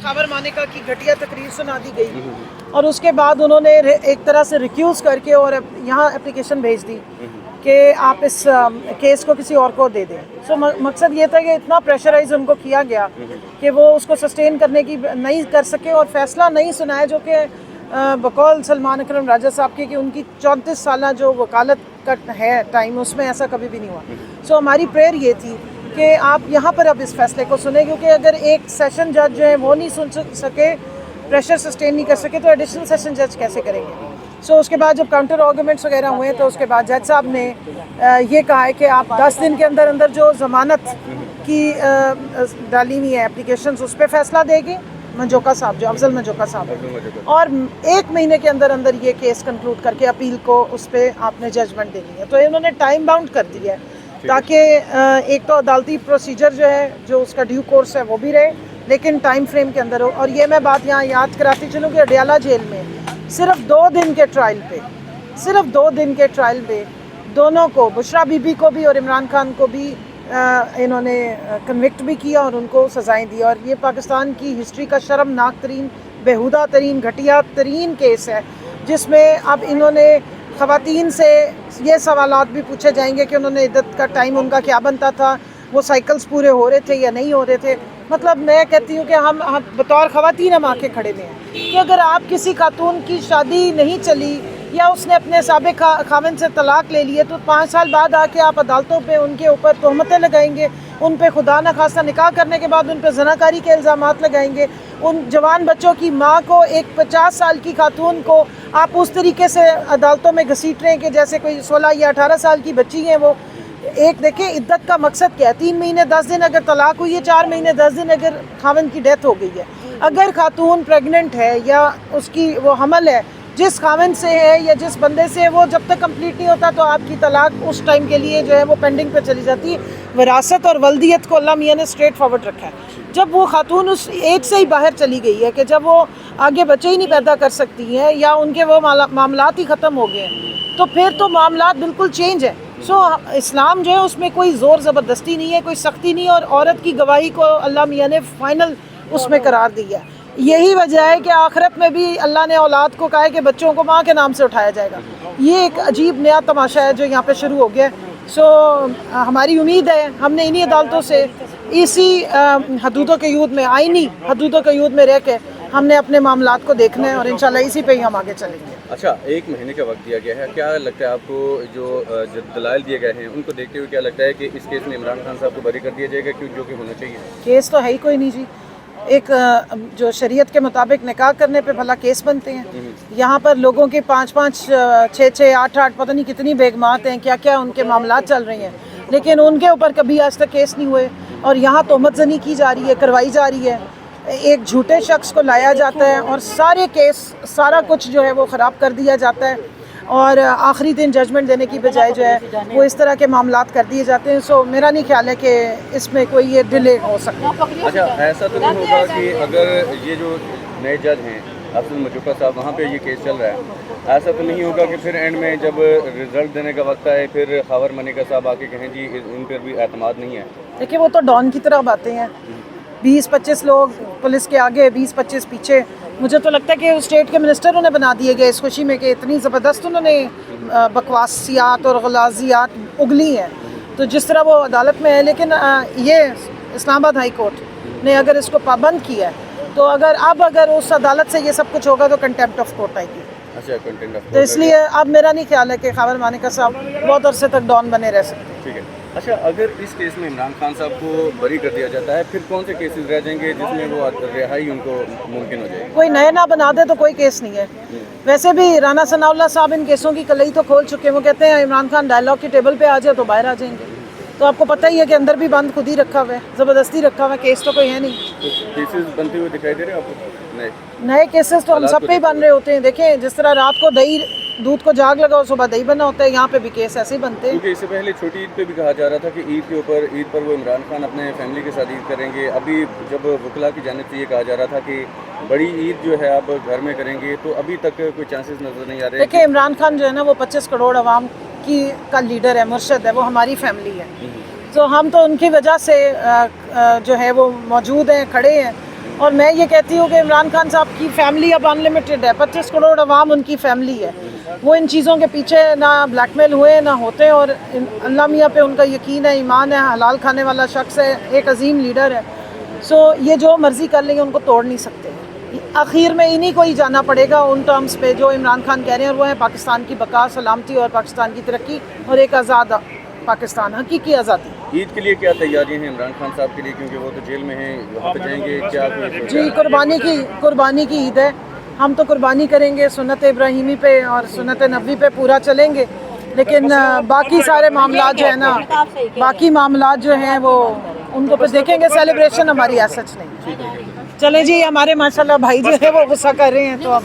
खावर मानेका की घटिया तकरीर सुना दी गई और उसके बाद उन्होंने एक तरह से रिक्यूज़ करके और यहाँ एप्लीकेशन भेज दी कि आप इस केस को किसी और को दे दें। सो मकसद ये था कि इतना प्रेशराइज उनको किया गया कि वो उसको सस्टेन करने की नहीं कर सके और फैसला नहीं सुनाया, जो कि बकौल सलमान अकरम राजा साहब की कि उनकी 34 साल जो वकालत का है टाइम, उसमें ऐसा कभी भी नहीं हुआ। सो हमारी प्रेयर ये थी कि आप यहाँ पर अब इस फैसले को सुने, क्योंकि अगर एक सेशन जज जो है वो नहीं सुन सके, प्रेशर सस्टेन नहीं कर सके, तो एडिशनल सेशन जज कैसे करेंगे। सो उसके बाद जब काउंटर आर्गूमेंट्स वगैरह हुए तो उसके बाद जज साहब ने ये कहा है कि आप 10 दिन के अंदर अंदर जो ज़मानत की डाली हुई है एप्लीकेशंस, उस पर फैसला देंगे मंजोका साहब, जो अफजल मंजोका साहब है, और 1 महीने के अंदर अंदर ये केस कंक्लूड करके अपील को उस पर आपने जजमेंट देनी है। तो इन्होंने टाइम बाउंड कर दिया है ताकि एक तो अदालती प्रोसीजर जो है, जो उसका ड्यू कोर्स है वो भी रहे, लेकिन टाइम फ्रेम के अंदर हो। और ये मैं बात यहाँ याद कराती चलूँ कि अडयाला जेल में सिर्फ 2 दिन के ट्रायल पे, सिर्फ 2 दिन के ट्रायल पे दोनों को, बुशरा बीबी को भी और इमरान खान को भी इन्होंने कन्विक्ट भी किया और उनको सज़ाएं दी। और ये पाकिस्तान की हिस्ट्री का शर्मनाक तरीन, बेहुदा तरीन, घटिया तरीन केस है, जिसमें अब इन्होंने ख़वातीन से ये सवालात भी पूछे जाएंगे कि उन्होंने इद्दत का टाइम उनका क्या बनता था, वो साइकिल्स पूरे हो रहे थे या नहीं हो रहे थे। मतलब मैं कहती हूँ कि हम बतौर ख़वातीन हम आके खड़े हुए हैं कि अगर आप किसी खातून की शादी नहीं चली या उसने अपने साबिक खाविंद से तलाक ले लिए, तो 5 साल बाद आके आप अदालतों पे उनके ऊपर तोहमतें लगाएंगे, उन पे खुदा न खास्ता निकाह करने के बाद उन पे ज़नाकारी के इल्ज़ामात लगाएंगे। उन जवान बच्चों की माँ को, एक 50 साल की खातून को आप उस तरीके से अदालतों में घसीट रहे हैं कि जैसे कोई 16 या 18 साल की बच्ची है वो। एक देखें इद्दत का मकसद क्या है, 3 महीने 10 दिन अगर तलाक हुई है, 4 महीने 10 दिन अगर खाविंद की डेथ हो गई है, अगर खातून प्रेग्नेंट है या उसकी वो हमल है जिस खाविंद से है या जिस बंदे से है, वो जब तक कंप्लीट नहीं होता तो आपकी तलाक उस टाइम के लिए जो है वो पेंडिंग पे चली जाती है। विरासत और वल्दियत को अल्लाह मियाँ ने स्ट्रेट फॉरवर्ड रखा है। जब वो खातून उस एज से ही बाहर चली गई है कि जब वो आगे बच्चे ही नहीं पैदा कर सकती हैं या उनके वो मामलात ही ख़त्म हो गए हैं, तो फिर तो मामलात बिल्कुल चेंज है। सो इस्लाम जो है उसमें कोई ज़ोर ज़बरदस्ती नहीं है, कोई सख्ती नहीं है, और औरत की गवाही को अल्लाह मियाँ ने फ़ाइनल उसमें करार दिया है। यही वजह है कि आखिरत में भी अल्लाह ने औलाद को कहा है कि बच्चों को माँ के नाम से उठाया जाएगा। ये एक अजीब नया तमाशा है जो यहाँ पे शुरू हो गया। सो हमारी उम्मीद है हमने इन्हीं अदालतों से इसी हदूदों के यूद में, आईनी हदूदों के यूद में रह के हमने अपने मामलात को देखना है और इंशाल्लाह इसी पे ही हम आगे चलेंगे। अच्छा, 1 महीने का वक्त दिया गया है, क्या लगता है आपको जो दलाइल दिए गए हैं उनको देखते हुए क्या लगता है कि इस केस में इमरान खान साहब को बरी कर दिया जाएगा, क्यों जो कि होना चाहिए? केस तो है ही कोई नहीं जी। एक जो शरीयत के मुताबिक निकाह करने पे भला केस बनते हैं। यहाँ पर लोगों के 5-5, 6-6, 8-8 पता नहीं कितनी बेगमात हैं, क्या क्या उनके मामलात चल रहे हैं, लेकिन उनके ऊपर कभी आज तक केस नहीं हुए। और यहाँ तोहमत ज़नी की जा रही है, करवाई जा रही है, एक झूठे शख्स को लाया जाता है और सारे केस, सारा कुछ जो है वो ख़राब कर दिया जाता है और आखिरी दिन जजमेंट देने की बजाय जो है वो इस तरह के मामलात कर दिए जाते हैं। सो मेरा नहीं ख्याल है कि इसमें कोई ये डिले हो सकता है। अच्छा, ऐसा तो नहीं होगा कि अगर ये जो नए जज हैं अफजल मंजोका साहब, वहाँ पे ये केस चल रहा है, ऐसा तो नहीं होगा कि फिर एंड में जब रिजल्ट देने का वक्त आए फिर खावर मानेका साहब आके कहें जी इन पर भी एतमाद नहीं है? देखिए वो तो डॉन की तरह बातें हैं, 20-25 लोग पुलिस के आगे, 20-25 पीछे। मुझे तो लगता है कि स्टेट के मिनिस्टर उन्हें बना दिए गए इस खुशी में कि इतनी ज़बरदस्त उन्होंने बकवासियात और गलाजियात उगली हैं। तो जिस तरह वो अदालत में है, लेकिन ये इस्लामाबाद हाई कोर्ट ने अगर इसको पाबंद किया है, तो अगर उस अदालत से ये सब कुछ होगा तो कंटेम्प्ट ऑफ कोर्ट आएगी। अच्छा, कंटेम्प्ट ऑफ कोर्ट। तो इसलिए अब मेरा नहीं ख्याल है कि खावर मानेका साहब बहुत अरसे तक डॉन बने रह सकते हैं। ठीक है। अच्छा, अगर इस केस में इमरान खान साहब को बरी कर दिया जाता है, फिर कौन से केसेस रह जाएंगे जिसमें वो रिहाई उनको मुमकिन हो जाएगी? कोई नए ना बना दे तो कोई केस नहीं है। वैसे भी राना सनाउल्लाह साहब इन केसों की कलई तो खोल चुके हैं। वो कहते हैं इमरान खान डायलॉग की टेबल पे आ जाए तो बाहर आ जाएंगे। तो आपको पता ही है कि अंदर भी बंद खुद ही रखा हुआ है, ज़बरदस्ती रखा हुआ है, केस तो कोई है नहीं। तो केसेस बनते हुए दिखाई दे रहे हैं आपको? नए केसेस तो हम सब पे ही बन रहे होते हैं। देखें, जिस तरह रात को दूध को जाग लगाओ, सुबह दही बना होता है, यहाँ पे भी केस ऐसे ही बनते हैं। क्योंकि इससे पहले छोटी ईद पे भी कहा जा रहा था कि ईद पर वो इमरान खान अपने फैमिली के साथ ईद करेंगे। अभी जब वकला की जानिब से ये कहा जा रहा था कि बड़ी ईद जो है आप घर में करेंगे, तो अभी तक कोई चांसेस नज़र नहीं आ रहे। देखिए, इमरान खान जो है ना वो 25 करोड़ अवाम का लीडर है, मुर्शद है, वो हमारी फैमिली है। तो हम तो उनकी वजह से जो है वो मौजूद हैं, खड़े हैं। और मैं ये कहती हूँ कि इमरान खान साहब की फैमिली अब अनलिमिटेड है, 25 करोड़ अवाम उनकी फैमिली है। वो इन चीज़ों के पीछे ना ब्लैकमेल हुए ना होते, और अल्लाह मियाँ पे उनका यकीन है, ईमान है, हलाल खाने वाला शख्स है, एक अजीम लीडर है। सो ये जो मर्ज़ी कर लेंगे उनको तोड़ नहीं सकते। आखिर में इन्हीं को ही जाना पड़ेगा उन टर्म्स पे जो इमरान खान कह रहे हैं, और वो है पाकिस्तान की बका, सलामती और पाकिस्तान की तरक्की और एक आज़ाद पाकिस्तान, हकीकी आज़ादी। ईद के लिए क्या तैयारियां हैं इमरान खान साहब के लिए, क्योंकि वो तो जेल में हैं, वहाँ पे जाएंगे क्या? जी, कुर्बानी की ईद है। हम तो कुर्बानी करेंगे सुन्नत इब्राहिमी पे और सुन्नत नबी पे पूरा चलेंगे, लेकिन बाकी सारे मामला जो है ना, बाकी मामला जो हैं वो उनको पे देखेंगे। सेलिब्रेशन हमारी ऐसा नहीं। चले जी, हमारे माशाल्लाह भाई जो है वो गुस्सा कर रहे हैं, तो अब